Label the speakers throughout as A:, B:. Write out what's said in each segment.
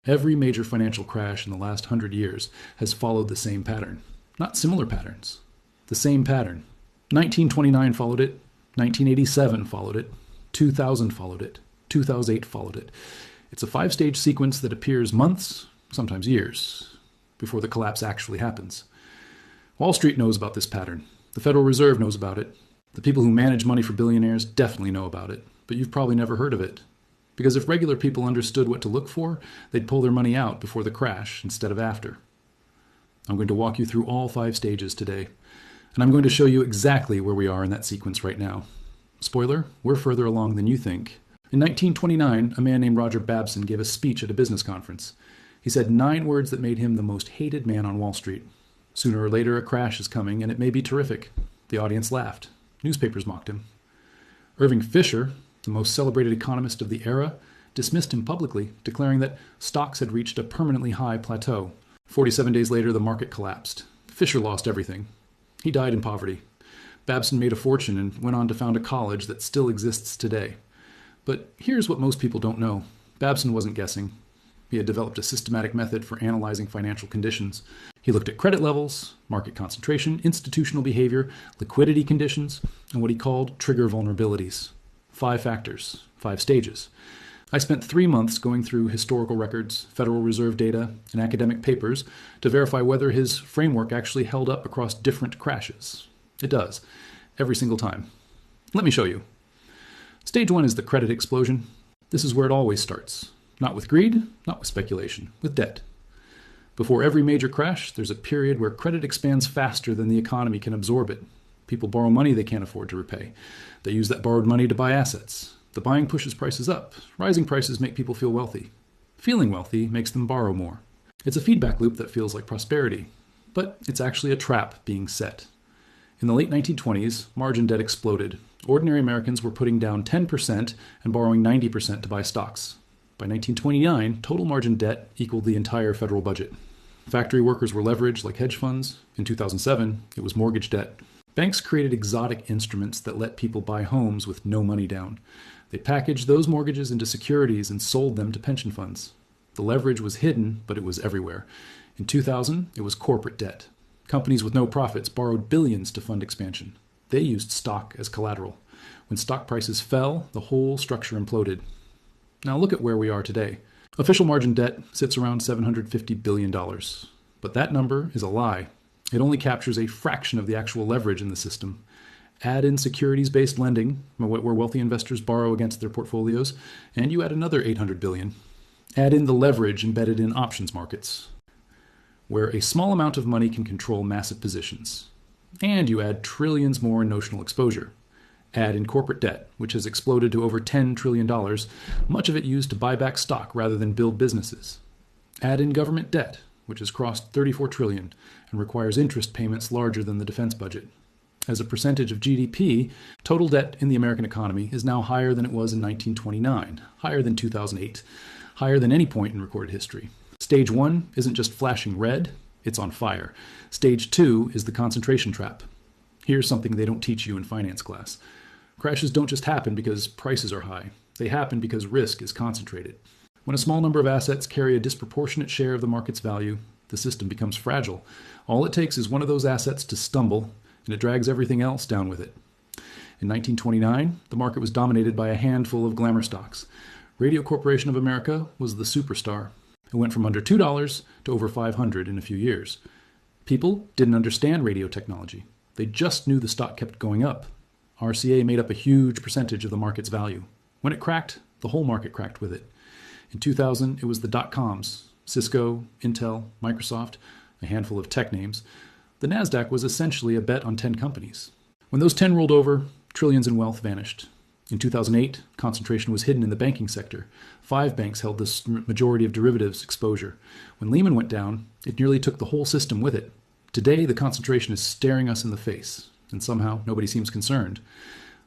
A: Every major financial crash in the last 100 years has followed the same pattern. Not similar patterns. The same pattern. 1929 followed it. 1987 followed it. 2000 followed it. 2008 followed it. It's a 5-stage sequence that appears months, sometimes years, before the collapse actually happens. Wall Street knows about this pattern. The Federal Reserve knows about it. The people who manage money for billionaires definitely know about it, but you've probably never heard of it. Because if regular people understood what to look for, they'd pull their money out before the crash instead of after. I'm going to walk you through all 5 stages today, and I'm going to show you exactly where we are in that sequence right now. Spoiler, we're further along than you think. In 1929, a man named Roger Babson gave a speech at a business conference. He said 9 words that made him the most hated man on Wall Street. Sooner or later, a crash is coming, and it may be terrific. The audience laughed. Newspapers mocked him. Irving Fisher, the most celebrated economist of the era, dismissed him publicly, declaring that stocks had reached a permanently high plateau. 47 days later, the market collapsed. Fisher lost everything. He died in poverty. Babson made a fortune and went on to found a college that still exists today. But here's what most people don't know. Babson wasn't guessing. He had developed a systematic method for analyzing financial conditions. He looked at credit levels, market concentration, institutional behavior, liquidity conditions, and what he called trigger vulnerabilities. 5 factors, 5 stages. I spent 3 months going through historical records, Federal Reserve data, and academic papers to verify whether his framework actually held up across different crashes. It does, every single time. Let me show you. Stage 1 is the credit explosion. This is where it always starts. Not with greed, not with speculation, with debt. Before every major crash, there's a period where credit expands faster than the economy can absorb it. People borrow money they can't afford to repay. They use that borrowed money to buy assets. The buying pushes prices up. Rising prices make people feel wealthy. Feeling wealthy makes them borrow more. It's a feedback loop that feels like prosperity, but it's actually a trap being set. In the late 1920s, margin debt exploded. Ordinary Americans were putting down 10% and borrowing 90% to buy stocks. By 1929, total margin debt equaled the entire federal budget. Factory workers were leveraged like hedge funds. In 2007, it was mortgage debt. Banks created exotic instruments that let people buy homes with no money down. They packaged those mortgages into securities and sold them to pension funds. The leverage was hidden, but it was everywhere. In 2000, it was corporate debt. Companies with no profits borrowed billions to fund expansion. They used stock as collateral. When stock prices fell, the whole structure imploded. Now look at where we are today. Official margin debt sits around $750 billion. But that number is a lie. It only captures a fraction of the actual leverage in the system. Add in securities-based lending, where wealthy investors borrow against their portfolios, and you add another $800 billion. Add in the leverage embedded in options markets, where a small amount of money can control massive positions. And you add trillions more in notional exposure. Add in corporate debt, which has exploded to over $10 trillion, much of it used to buy back stock rather than build businesses. Add in government debt, which has crossed $34 trillion and requires interest payments larger than the defense budget. As a percentage of GDP, total debt in the American economy is now higher than it was in 1929, higher than 2008, higher than any point in recorded history. Stage 1 isn't just flashing red, it's on fire. Stage 2 is the concentration trap. Here's something they don't teach you in finance class. Crashes don't just happen because prices are high. They happen because risk is concentrated. When a small number of assets carry a disproportionate share of the market's value, the system becomes fragile. All it takes is one of those assets to stumble, and it drags everything else down with it. In 1929, the market was dominated by a handful of glamour stocks. Radio Corporation of America was the superstar. It went from under $2 to over $500 in a few years. People didn't understand radio technology. They just knew the stock kept going up. RCA made up a huge percentage of the market's value. When it cracked, the whole market cracked with it. In 2000, it was the dot-coms, Cisco, Intel, Microsoft, a handful of tech names. The NASDAQ was essentially a bet on 10 companies. When those 10 rolled over, trillions in wealth vanished. In 2008, concentration was hidden in the banking sector. 5 banks held the majority of derivatives exposure. When Lehman went down, it nearly took the whole system with it. Today, the concentration is staring us in the face, and somehow nobody seems concerned.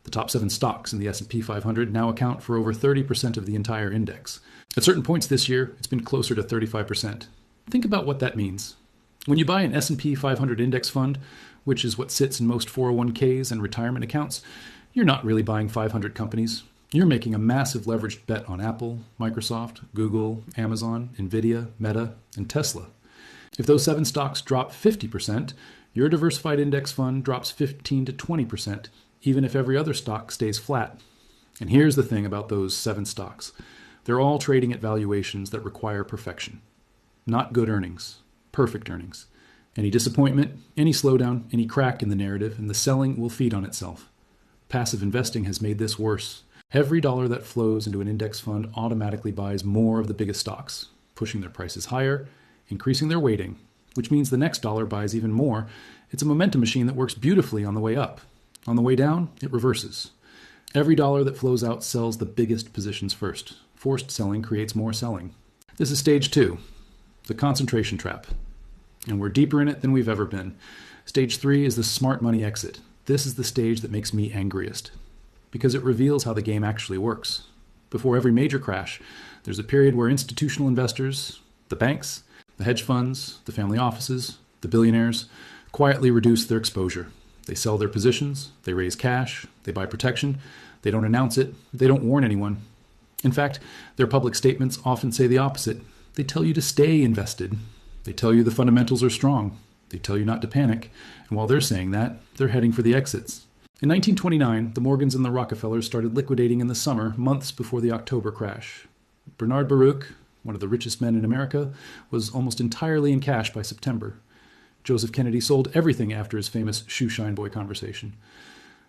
A: The top 7 stocks in the S&P 500 now account for over 30% of the entire index. At certain points this year, it's been closer to 35%. Think about what that means. When you buy an S&P 500 index fund, which is what sits in most 401ks and retirement accounts, you're not really buying 500 companies. You're making a massive leveraged bet on Apple, Microsoft, Google, Amazon, Nvidia, Meta, and Tesla. If those 7 stocks drop 50%, your diversified index fund drops 15 to 20%, even if every other stock stays flat. And here's the thing about those 7 stocks. They're all trading at valuations that require perfection. Not good earnings, perfect earnings. Any disappointment, any slowdown, any crack in the narrative, and the selling will feed on itself. Passive investing has made this worse. Every dollar that flows into an index fund automatically buys more of the biggest stocks, pushing their prices higher, increasing their weighting, which means the next dollar buys even more. It's a momentum machine that works beautifully on the way up. On the way down, it reverses. Every dollar that flows out sells the biggest positions first. Forced selling creates more selling. This is stage 2, the concentration trap. And we're deeper in it than we've ever been. Stage 3 is the smart money exit. This is the stage that makes me angriest, because it reveals how the game actually works. Before every major crash, there's a period where institutional investors, the banks, the hedge funds, the family offices, the billionaires, quietly reduce their exposure. They sell their positions, they raise cash, they buy protection, they don't announce it, they don't warn anyone. In fact, their public statements often say the opposite. They tell you to stay invested. They tell you the fundamentals are strong. They tell you not to panic. And while they're saying that, they're heading for the exits. In 1929, the Morgans and the Rockefellers started liquidating in the summer, months before the October crash. Bernard Baruch, one of the richest men in America, was almost entirely in cash by September. Joseph Kennedy sold everything after his famous shoe shine boy conversation.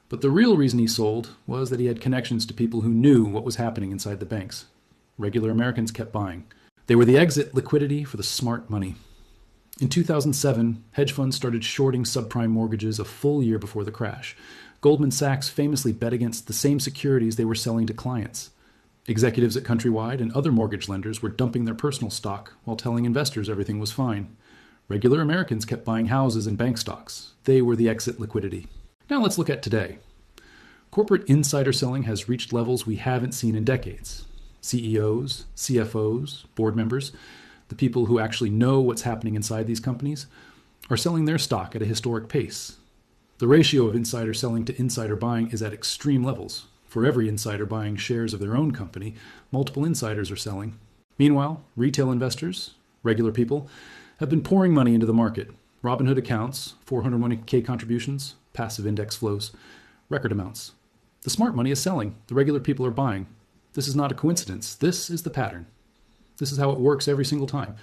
A: But the real reason he sold was that he had connections to people who knew what was happening inside the banks. Regular Americans kept buying. They were the exit liquidity for the smart money. In 2007, hedge funds started shorting subprime mortgages a full year before the crash. Goldman Sachs famously bet against the same securities they were selling to clients. Executives at Countrywide and other mortgage lenders were dumping their personal stock while telling investors everything was fine. Regular Americans kept buying houses and bank stocks. They were the exit liquidity. Now let's look at today. Corporate insider selling has reached levels we haven't seen in decades. CEOs, CFOs, board members, the people who actually know what's happening inside these companies, are selling their stock at a historic pace. The ratio of insider selling to insider buying is at extreme levels. For every insider buying shares of their own company, multiple insiders are selling. Meanwhile, retail investors, regular people, have been pouring money into the market. Robinhood accounts, 401k contributions, passive index flows, record amounts. The smart money is selling. The regular people are buying. This is not a coincidence. This is the pattern. This is how it works every single time.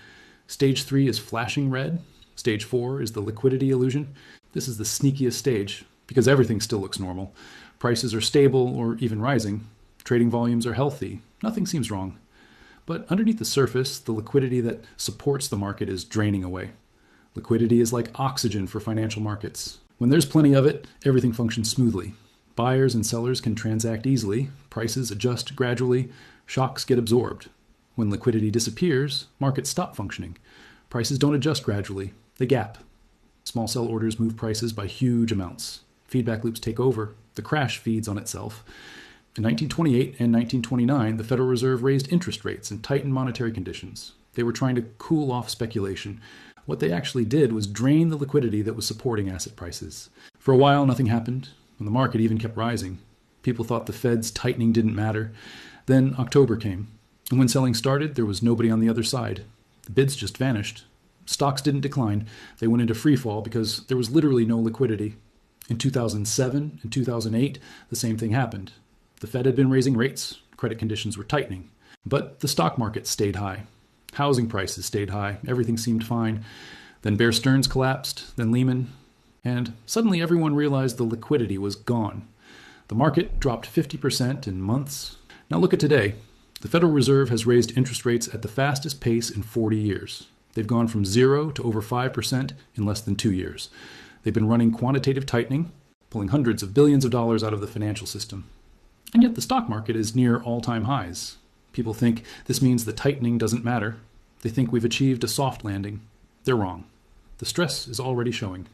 A: Stage 3 is flashing red. Stage 4 is the liquidity illusion. This is the sneakiest stage because everything still looks normal. Prices are stable or even rising. Trading volumes are healthy. Nothing seems wrong. But underneath the surface, the liquidity that supports the market is draining away. Liquidity is like oxygen for financial markets. When there's plenty of it, everything functions smoothly. Buyers and sellers can transact easily. Prices adjust gradually. Shocks get absorbed. When liquidity disappears, markets stop functioning. Prices don't adjust gradually. They gap. Small sell orders move prices by huge amounts. Feedback loops take over. The crash feeds on itself. In 1928 and 1929, the Federal Reserve raised interest rates and tightened monetary conditions. They were trying to cool off speculation. What they actually did was drain the liquidity that was supporting asset prices. For a while, nothing happened, and the market even kept rising. People thought the Fed's tightening didn't matter. Then October came, and when selling started, there was nobody on the other side. The bids just vanished. Stocks didn't decline. They went into free fall because there was literally no liquidity. In 2007 and 2008, the same thing happened. The Fed had been raising rates. Credit conditions were tightening. But the stock market stayed high. Housing prices stayed high. Everything seemed fine. Then Bear Stearns collapsed, then Lehman. And suddenly everyone realized the liquidity was gone. The market dropped 50% in months. Now look at today. The Federal Reserve has raised interest rates at the fastest pace in 40 years. They've gone from 0 to over 5% in less than 2 years. They've been running quantitative tightening, pulling hundreds of billions of dollars out of the financial system. And yet the stock market is near all-time highs. People think this means the tightening doesn't matter. They think we've achieved a soft landing. They're wrong. The stress is already showing.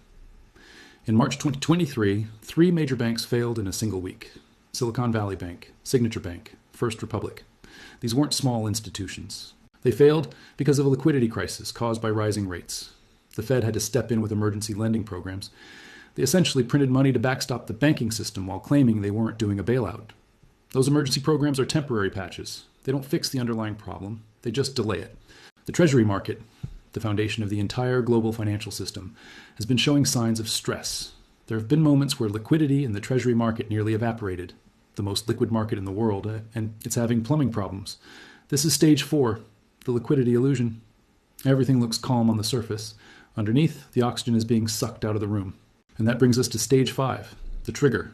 A: In March 2023, 3 major banks failed in a single week. Silicon Valley Bank, Signature Bank, First Republic. These weren't small institutions. They failed because of a liquidity crisis caused by rising rates. The Fed had to step in with emergency lending programs. They essentially printed money to backstop the banking system while claiming they weren't doing a bailout. Those emergency programs are temporary patches. They don't fix the underlying problem, they just delay it. The Treasury market, the foundation of the entire global financial system, has been showing signs of stress. There have been moments where liquidity in the Treasury market nearly evaporated, the most liquid market in the world, and it's having plumbing problems. This is stage 4, the liquidity illusion. Everything looks calm on the surface. Underneath, the oxygen is being sucked out of the room. And that brings us to stage 5, the trigger.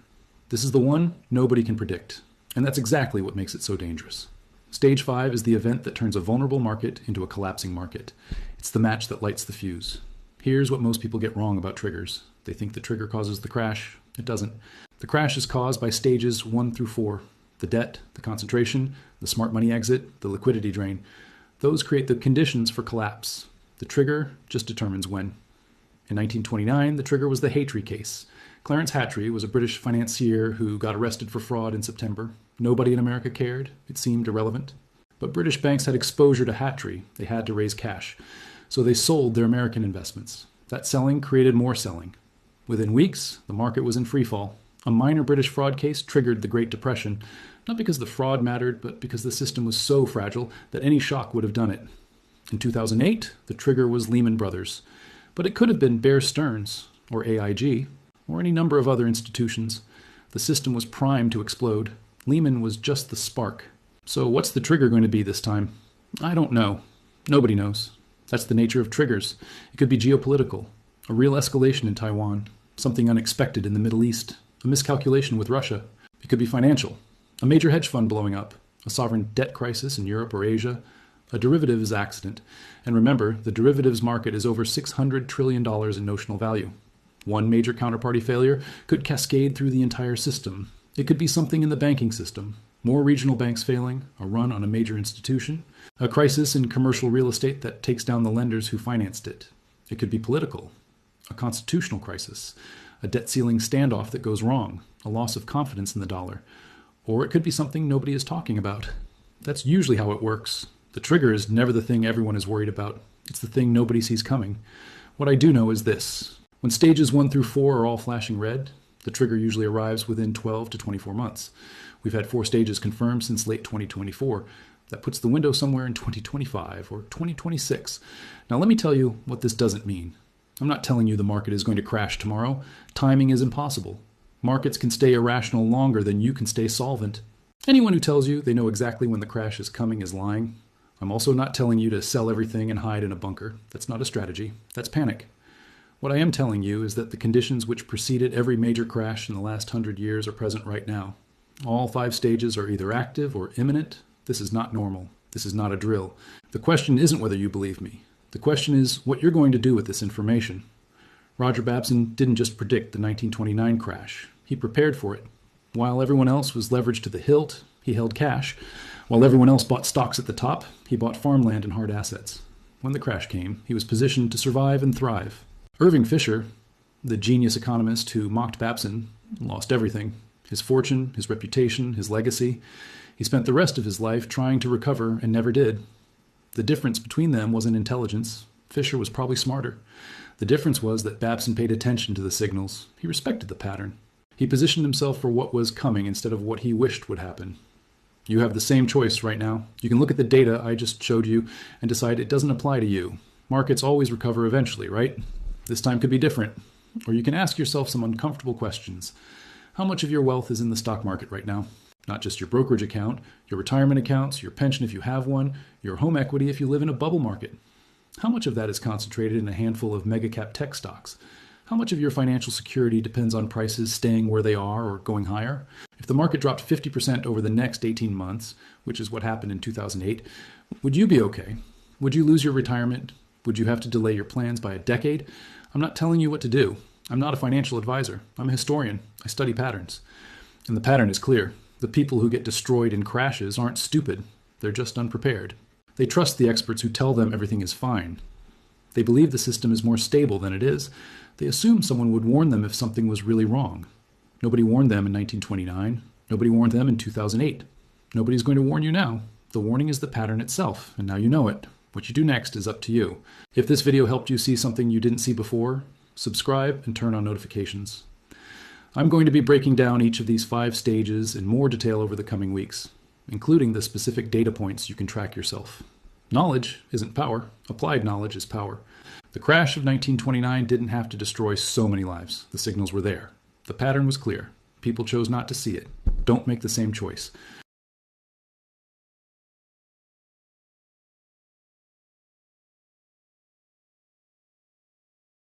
A: This is the one nobody can predict. And that's exactly what makes it so dangerous. Stage 5 is the event that turns a vulnerable market into a collapsing market. It's the match that lights the fuse. Here's what most people get wrong about triggers. They think the trigger causes the crash. It doesn't. The crash is caused by stages 1 through 4. The debt, the concentration, the smart money exit, the liquidity drain. Those create the conditions for collapse. The trigger just determines when. In 1929, the trigger was the Hatry case. Clarence Hatry was a British financier who got arrested for fraud in September. Nobody in America cared. It seemed irrelevant. But British banks had exposure to Hatry. They had to raise cash. So they sold their American investments. That selling created more selling. Within weeks, the market was in freefall. A minor British fraud case triggered the Great Depression, not because the fraud mattered, but because the system was so fragile that any shock would have done it. In 2008, the trigger was Lehman Brothers. But it could have been Bear Stearns, or AIG, or any number of other institutions. The system was primed to explode. Lehman was just the spark. So what's the trigger going to be this time? I don't know. Nobody knows. That's the nature of triggers. It could be geopolitical, a real escalation in Taiwan, something unexpected in the Middle East, a miscalculation with Russia. It could be financial, a major hedge fund blowing up, a sovereign debt crisis in Europe or Asia, a derivatives accident. And remember, the derivatives market is over $600 trillion in notional value. One major counterparty failure could cascade through the entire system. It could be something in the banking system, more regional banks failing, a run on a major institution, a crisis in commercial real estate that takes down the lenders who financed it. It could be political, a constitutional crisis, a debt ceiling standoff that goes wrong, a loss of confidence in the dollar. Or it could be something nobody is talking about. That's usually how it works. The trigger is never the thing everyone is worried about. It's the thing nobody sees coming. What I do know is this. When stages 1 through 4 are all flashing red, the trigger usually arrives within 12 to 24 months. We've had 4 stages confirmed since late 2024. That puts the window somewhere in 2025 or 2026. Now let me tell you what this doesn't mean. I'm not telling you the market is going to crash tomorrow. Timing is impossible. Markets can stay irrational longer than you can stay solvent. Anyone who tells you they know exactly when the crash is coming is lying. I'm also not telling you to sell everything and hide in a bunker. That's not a strategy. That's panic. What I am telling you is that the conditions which preceded every major crash in the last 100 years are present right now. All 5 stages are either active or imminent. This is not normal. This is not a drill. The question isn't whether you believe me. The question is what you're going to do with this information. Roger Babson didn't just predict the 1929 crash. He prepared for it. While everyone else was leveraged to the hilt, he held cash. While everyone else bought stocks at the top, he bought farmland and hard assets. When the crash came, he was positioned to survive and thrive. Irving Fisher, the genius economist who mocked Babson, lost everything. His fortune, his reputation, his legacy. He spent the rest of his life trying to recover and never did. The difference between them wasn't intelligence. Fisher was probably smarter. The difference was that Babson paid attention to the signals. He respected the pattern. He positioned himself for what was coming instead of what he wished would happen. You have the same choice right now. You can look at the data I just showed you and decide it doesn't apply to you. Markets always recover eventually, right? This time could be different. Or you can ask yourself some uncomfortable questions. How much of your wealth is in the stock market right now? Not just your brokerage account, your retirement accounts, your pension if you have one, your home equity if you live in a bubble market. How much of that is concentrated in a handful of mega-cap tech stocks? How much of your financial security depends on prices staying where they are or going higher? If the market dropped 50% over the next 18 months, which is what happened in 2008, would you be okay? Would you lose your retirement? Would you have to delay your plans by a decade? I'm not telling you what to do. I'm not a financial advisor. I'm a historian. I study patterns. And the pattern is clear. The people who get destroyed in crashes aren't stupid. They're just unprepared. They trust the experts who tell them everything is fine. They believe the system is more stable than it is. They assume someone would warn them if something was really wrong. Nobody warned them in 1929. Nobody warned them in 2008. Nobody's going to warn you now. The warning is the pattern itself, and now you know it. What you do next is up to you. If this video helped you see something you didn't see before, subscribe and turn on notifications. I'm going to be breaking down each of these 5 stages in more detail over the coming weeks, including the specific data points you can track yourself. Knowledge isn't power. Applied knowledge is power. The crash of 1929 didn't have to destroy so many lives. The signals were there. The pattern was clear. People chose not to see it. Don't make the same choice.